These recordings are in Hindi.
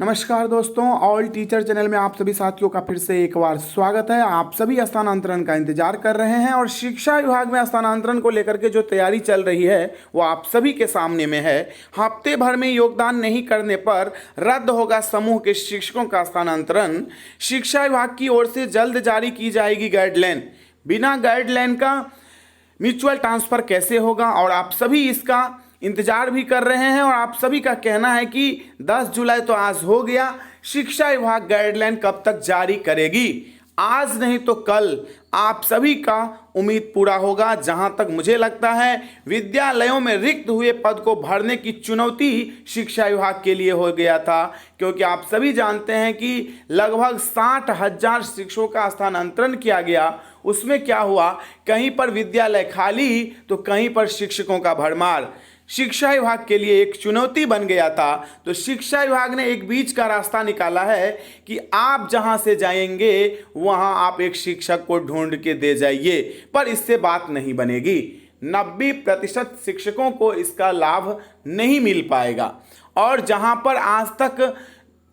नमस्कार दोस्तों, ऑल टीचर चैनल में आप सभी साथियों का फिर से एक बार स्वागत है। आप सभी स्थानांतरण का इंतजार कर रहे हैं और शिक्षा विभाग में स्थानांतरण को लेकर के जो तैयारी चल रही है वो आप सभी के सामने में है। हफ्ते भर में योगदान नहीं करने पर रद्द होगा समूह के शिक्षकों का स्थानांतरण। शिक्षा विभाग की ओर से जल्द जारी की जाएगी गाइडलाइन। बिना गाइडलाइन का म्यूचुअल ट्रांसफ़र कैसे होगा, और आप सभी इसका इंतजार भी कर रहे हैं। और आप सभी का कहना है कि 10 जुलाई तो आज हो गया, शिक्षा विभाग गाइडलाइन कब तक जारी करेगी? आज नहीं तो कल आप सभी का उम्मीद पूरा होगा। जहां तक मुझे लगता है विद्यालयों में रिक्त हुए पद को भरने की चुनौती शिक्षा विभाग के लिए हो गया था, क्योंकि आप सभी जानते हैं कि लगभग 60,000 शिक्षकों का स्थानांतरण किया गया। उसमें क्या हुआ, कहीं पर विद्यालय खाली तो कहीं पर शिक्षकों का भरमार। शिक्षा विभाग के लिए एक चुनौती बन गया था। तो शिक्षा विभाग ने एक बीच का रास्ता निकाला है कि आप जहां से जाएंगे वहां आप एक शिक्षक को ढूंढ के दे जाइए, पर इससे बात नहीं बनेगी। 90% शिक्षकों को इसका लाभ नहीं मिल पाएगा। और जहां पर आज तक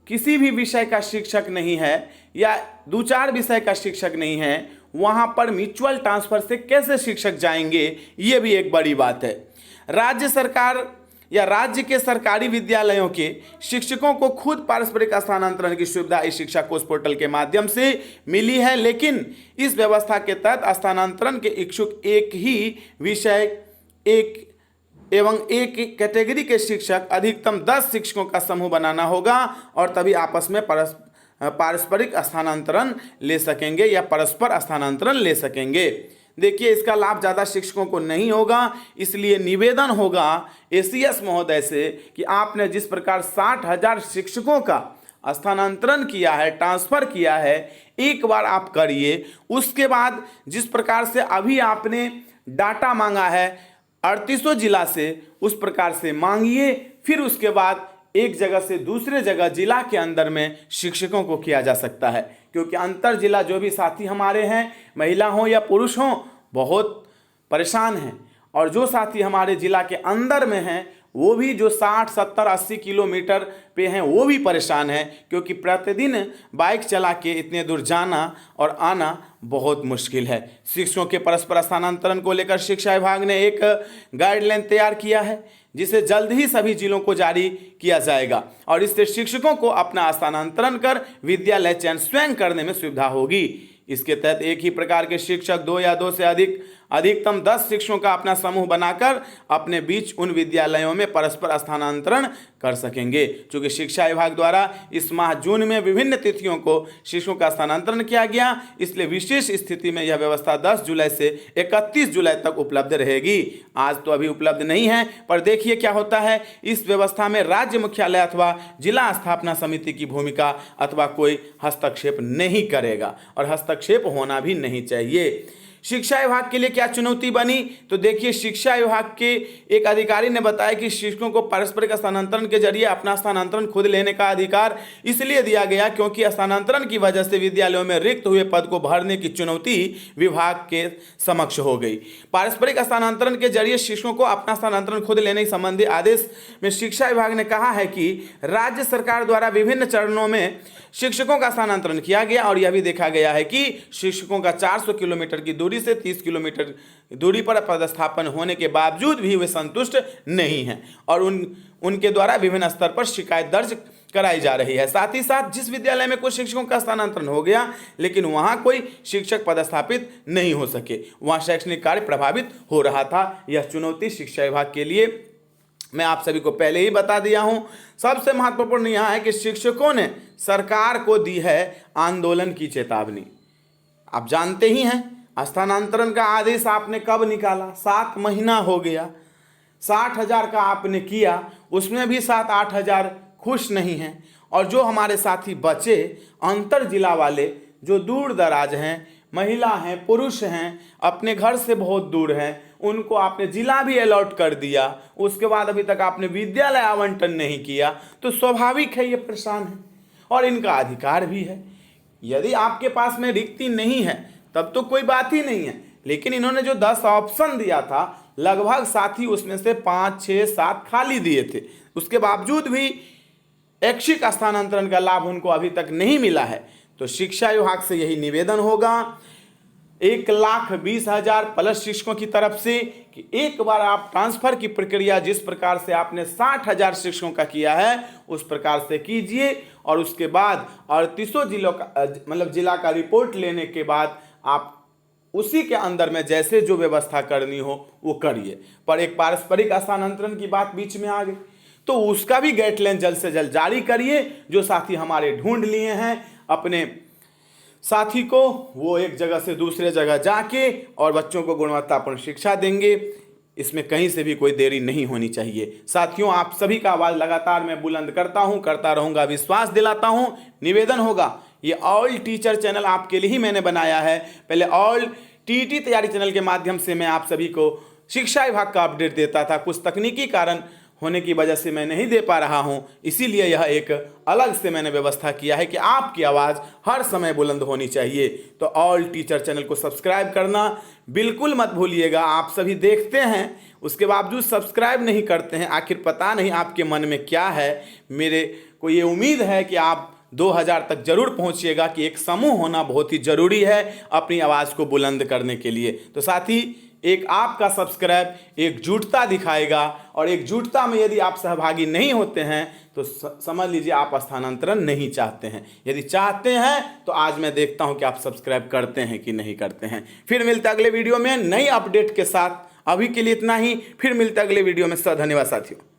किसी भी विषय का शिक्षक नहीं है या 2-4 विषय का शिक्षक नहीं है, वहां पर म्यूचुअल ट्रांसफर से कैसे शिक्षक जाएंगे, ये भी एक बड़ी बात है। राज्य सरकार या राज्य के सरकारी विद्यालयों के शिक्षकों को खुद पारस्परिक स्थानांतरण की सुविधा इस शिक्षा कोष पोर्टल के माध्यम से मिली है, लेकिन इस व्यवस्था के तहत स्थानांतरण के इच्छुक एक ही विषय एक कैटेगरी के शिक्षक अधिकतम 10 शिक्षकों का समूह बनाना होगा और तभी आपस में पारस्परिक स्थानांतरण ले सकेंगे या परस्पर स्थानांतरण ले सकेंगे। देखिए, इसका लाभ ज़्यादा शिक्षकों को नहीं होगा, इसलिए निवेदन होगा एसीएस महोदय से कि आपने जिस प्रकार 60,000 शिक्षकों का स्थानांतरण किया है, ट्रांसफ़र किया है, एक बार आप करिए। उसके बाद जिस प्रकार से अभी आपने डाटा मांगा है 3800 जिला से, उस प्रकार से मांगिए। फिर उसके बाद एक जगह से दूसरे जगह जिला के अंदर में शिक्षकों को किया जा सकता है, क्योंकि अंतर जिला जो भी साथी हमारे हैं, महिला हों या पुरुष हों, बहुत परेशान हैं। और जो साथी हमारे जिला के अंदर में हैं वो भी जो 60, 70, 80 किलोमीटर पे हैं वो भी परेशान हैं, क्योंकि प्रतिदिन बाइक चला के इतने दूर जाना और आना बहुत मुश्किल है। शिक्षकों के परस्पर स्थानांतरण को लेकर शिक्षा विभाग ने एक गाइडलाइन तैयार किया है, जिसे जल्द ही सभी जिलों को जारी किया जाएगा और इससे शिक्षकों को अपना स्थानांतरण कर विद्यालय चयन स्वयं करने में सुविधा होगी। इसके तहत एक ही प्रकार के शिक्षक 2 या 2 से अधिकतम 10 शिक्षकों का अपना समूह बनाकर अपने बीच उन विद्यालयों में परस्पर स्थानांतरण कर सकेंगे। चूँकि शिक्षा विभाग द्वारा इस माह जून में विभिन्न तिथियों को शिक्षकों का स्थानांतरण किया गया, इसलिए विशेष स्थिति में यह व्यवस्था 10 जुलाई से 31 जुलाई तक उपलब्ध रहेगी। आज तो अभी उपलब्ध नहीं है, पर देखिए क्या होता है। इस व्यवस्था में राज्य मुख्यालय अथवा जिला स्थापना समिति की भूमिका अथवा कोई हस्तक्षेप नहीं करेगा, और हस्तक्षेप होना भी नहीं चाहिए। शिक्षा विभाग के लिए क्या चुनौती बनी, तो देखिए, शिक्षा विभाग के एक अधिकारी ने बताया कि शिक्षकों को पारस्परिक स्थानांतरण के जरिए अपना स्थानांतरण खुद लेने का अधिकार इसलिए दिया गया क्योंकि स्थानांतरण की वजह से विद्यालयों में रिक्त हुए पद को भरने की चुनौती विभाग के समक्ष हो गई। पारस्परिक स्थानांतरण के जरिए शिक्षकों को अपना स्थानांतरण खुद लेने संबंधी आदेश में शिक्षा विभाग ने कहा है कि राज्य सरकार द्वारा विभिन्न चरणों में शिक्षकों का स्थानांतरण किया गया और यह भी देखा गया है कि शिक्षकों का 400 किलोमीटर की दूरी से 30 किलोमीटर दूरी पर पदस्थापन होने के बावजूद भी वे संतुष्ट नहीं हैं और उनके द्वारा विभिन्न स्तर पर शिकायत दर्ज कराई जा रही है। साथ ही साथ जिस विद्यालय में कुछ शिक्षकों का स्थानांतरण हो गया लेकिन वहां कोई शिक्षक पदस्थापित नहीं हो सके, वहां शैक्षणिक कार्य प्रभावित हो रहा था। यह चुनौती शिक्षा विभाग के लिए मैं आप सभी को पहले ही बता दिया हूं। सबसे महत्वपूर्ण यह है कि शिक्षकों ने सरकार को दी है आंदोलन की चेतावनी। आप जानते ही हैं, स्थानांतरण का आदेश आपने कब निकाला, 7 महीना हो गया। 60,000 का आपने किया, उसमें भी 7-8 हज़ार खुश नहीं हैं। और जो हमारे साथी बचे अंतर जिला वाले, जो दूर दराज हैं, महिला हैं, पुरुष हैं, अपने घर से बहुत दूर हैं, उनको आपने जिला भी अलॉट कर दिया, उसके बाद अभी तक आपने विद्यालय आवंटन नहीं किया, तो स्वाभाविक है ये परेशान है और इनका अधिकार भी है। यदि आपके पास में रिक्ति नहीं है तब तो कोई बात ही नहीं है, लेकिन इन्होंने जो 10 ऑप्शन दिया था, लगभग साथी उसमें से 5, 6, 7 खाली दिए थे। उसके बावजूद भी ऐच्छिक स्थानांतरण का लाभ उनको अभी तक नहीं मिला है, तो शिक्षा विभाग से यही निवेदन होगा 1,20,000 प्लस शिक्षकों की तरफ से कि एक बार आप ट्रांसफर की प्रक्रिया जिस प्रकार से आपने 60,000 शिक्षकों का किया है उस प्रकार से कीजिए, और उसके बाद 38 जिलों का मतलब जिला का रिपोर्ट लेने के बाद आप उसी के अंदर में जैसे जो व्यवस्था करनी हो वो करिए। पर एक पारस्परिक स्थानांतरण की बात बीच में आ गई, तो उसका भी गाइडलाइन जल्द से जल्द जारी करिए। जो साथी हमारे ढूंढ लिए हैं अपने साथी को, वो एक जगह से दूसरे जगह जाके और बच्चों को गुणवत्तापूर्ण शिक्षा देंगे, इसमें कहीं से भी कोई देरी नहीं होनी चाहिए। साथियों, आप सभी का आवाज़ लगातार मैं बुलंद करता हूं, करता रहूंगा, विश्वास दिलाता हूं। निवेदन होगा, ये ऑल टीचर चैनल आपके लिए ही मैंने बनाया है। पहले ऑल टीटी तैयारी चैनल के माध्यम से मैं आप सभी को शिक्षा विभाग का अपडेट देता था, कुछ तकनीकी कारण होने की वजह से मैं नहीं दे पा रहा हूं, इसीलिए यह एक अलग से मैंने व्यवस्था किया है कि आपकी आवाज़ हर समय बुलंद होनी चाहिए। तो ऑल टीचर चैनल को सब्सक्राइब करना बिल्कुल मत भूलिएगा। आप सभी देखते हैं उसके बावजूद सब्सक्राइब नहीं करते हैं, आखिर पता नहीं आपके मन में क्या है। मेरे को ये उम्मीद है कि आप 2000 तक जरूर पहुंचिएगा कि एक समूह होना बहुत ही जरूरी है अपनी आवाज़ को बुलंद करने के लिए। तो साथी, एक आपका सब्सक्राइब एकजुटता दिखाएगा, और एकजुटता में यदि आप सहभागी नहीं होते हैं तो समझ लीजिए आप स्थानांतरण नहीं चाहते हैं। यदि चाहते हैं तो आज मैं देखता हूं कि आप सब्सक्राइब करते हैं कि नहीं करते हैं। फिर मिलते अगले वीडियो में नई अपडेट के साथ। अभी के लिए इतना ही, फिर मिलते अगले वीडियो में। धन्यवाद साथियों।